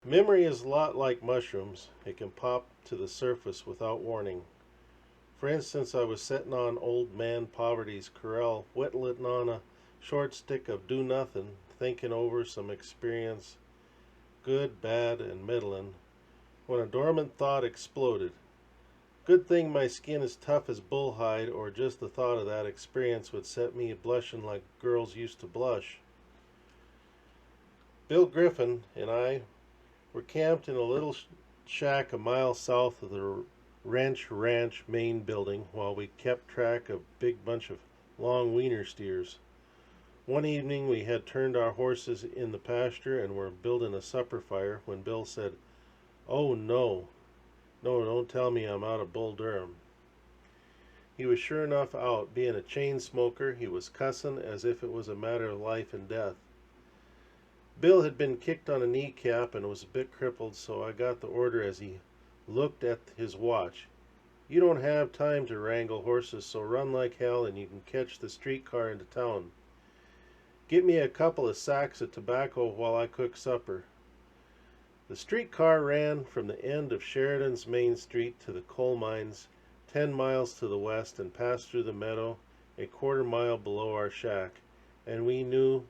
Memory is a lot like mushrooms. It can pop to the surface without warning. For instance, I was sitting on old man Poverty's corral, whittling on a short stick of do nothing, thinking over some experience, good, bad, and middlin', when a dormant thought exploded. Good thing my skin is tough as bull hide, or just the thought of that experience would set me blushing like girls used to blush. Bill Griffin and I were camped in a little shack a mile south of the Ranch main building while we kept track of a big bunch of long wiener steers. One evening we had turned our horses in the pasture and were building a supper fire when Bill said, "Oh no, no, don't tell me I'm out of Bull Durham." He was sure enough out. Being a chain smoker, he was cussing as if it was a matter of life and death. Bill had been kicked on a kneecap and was a bit crippled, so I got the order as he looked at his watch. "You don't have time to wrangle horses, so run like hell and you can catch the streetcar into town. Get me a couple of sacks of tobacco while I cook supper." The streetcar ran from the end of Sheridan's Main Street to the coal mines, 10 miles to the west, and passed through the meadow a quarter-mile below our shack, and we knew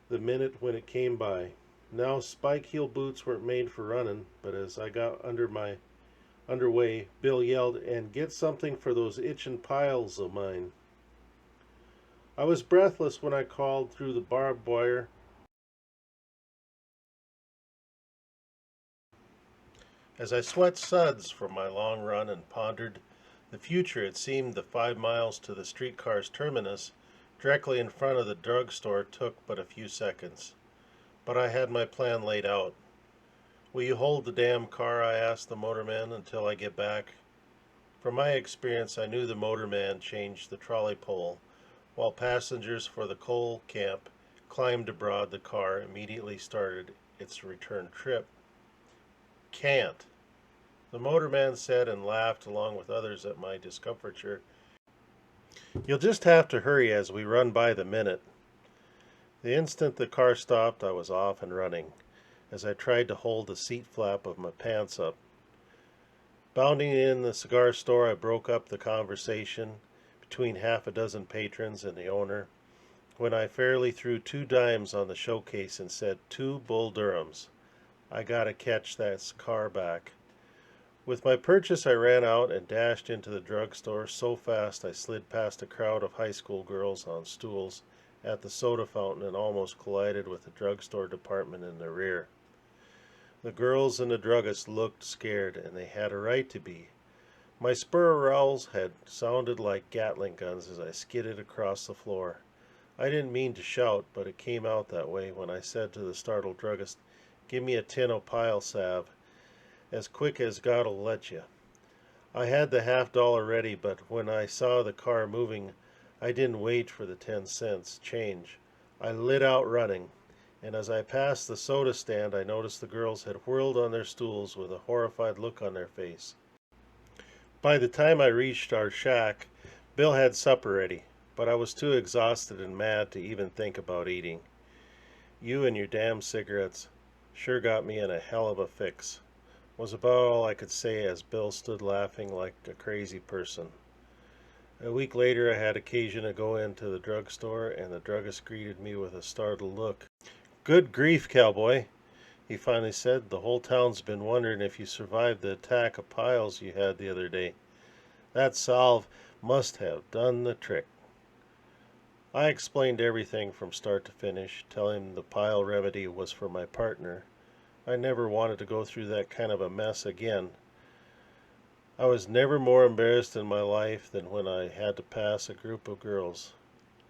the minute when it came by. Now spike heel boots weren't made for running, but as I got underway, Bill yelled, "And get something for those itchin' piles of mine." I was breathless when I called through the barbed wire, as I sweat suds from my long run and pondered the future. It seemed the 5 miles to the streetcar's terminus, directly in front of the drugstore, took but a few seconds. But I had my plan laid out. "Will you hold the damn car," I asked the motorman, "until I get back?" From my experience, I knew the motorman changed the trolley pole, while passengers for the coal camp climbed aboard. The car immediately started its return trip. "Can't," the motorman said, and laughed along with others at my discomfiture. "You'll just have to hurry as we run by the minute." The instant the car stopped, I was off and running, as I tried to hold the seat flap of my pants up. Bounding in the cigar store, I broke up the conversation between half a dozen patrons and the owner, when I fairly threw 2 dimes on the showcase and said, "Two Bull Durhams. I gotta catch that car back." With my purchase, I ran out and dashed into the drugstore so fast I slid past a crowd of high school girls on stools at the soda fountain and almost collided with the drugstore department in the rear. The girls and the druggist looked scared, and they had a right to be. My spur rowels had sounded like Gatling guns as I skidded across the floor. I didn't mean to shout, but it came out that way when I said to the startled druggist, "Give me a tin o' pile salve, as quick as God'll let you." I had the $half ready, but when I saw the car moving, I didn't wait for the 10 cents change. I lit out running, and as I passed the soda stand, I noticed the girls had whirled on their stools with a horrified look on their face. By the time I reached our shack, Bill had supper ready, but I was too exhausted and mad to even think about eating. "You and your damn cigarettes sure got me in a hell of a fix," was about all I could say as Bill stood laughing like a crazy person. A week later, I had occasion to go into the drugstore, and the druggist greeted me with a startled look. "Good grief, cowboy," he finally said. "The whole town's been wondering if you survived the attack of piles you had the other day. That salve must have done the trick." I explained everything from start to finish, telling him the pile remedy was for my partner. I never wanted to go through that kind of a mess again. I was never more embarrassed in my life than when I had to pass a group of girls.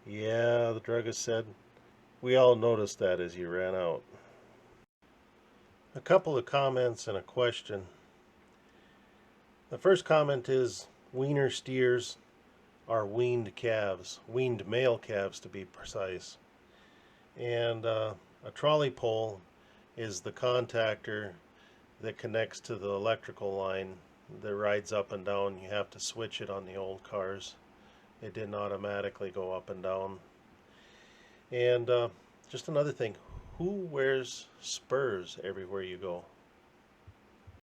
"Yeah," the druggist said, "we all noticed that as you ran out." A couple of comments and a question. The first comment is, wiener steers are weaned calves, weaned male calves to be precise. And a trolley pole is the contactor that connects to the electrical line that rides up and down. You have to switch it on the old cars. It didn't automatically go up and down. And just another thing, Who wears spurs everywhere you go?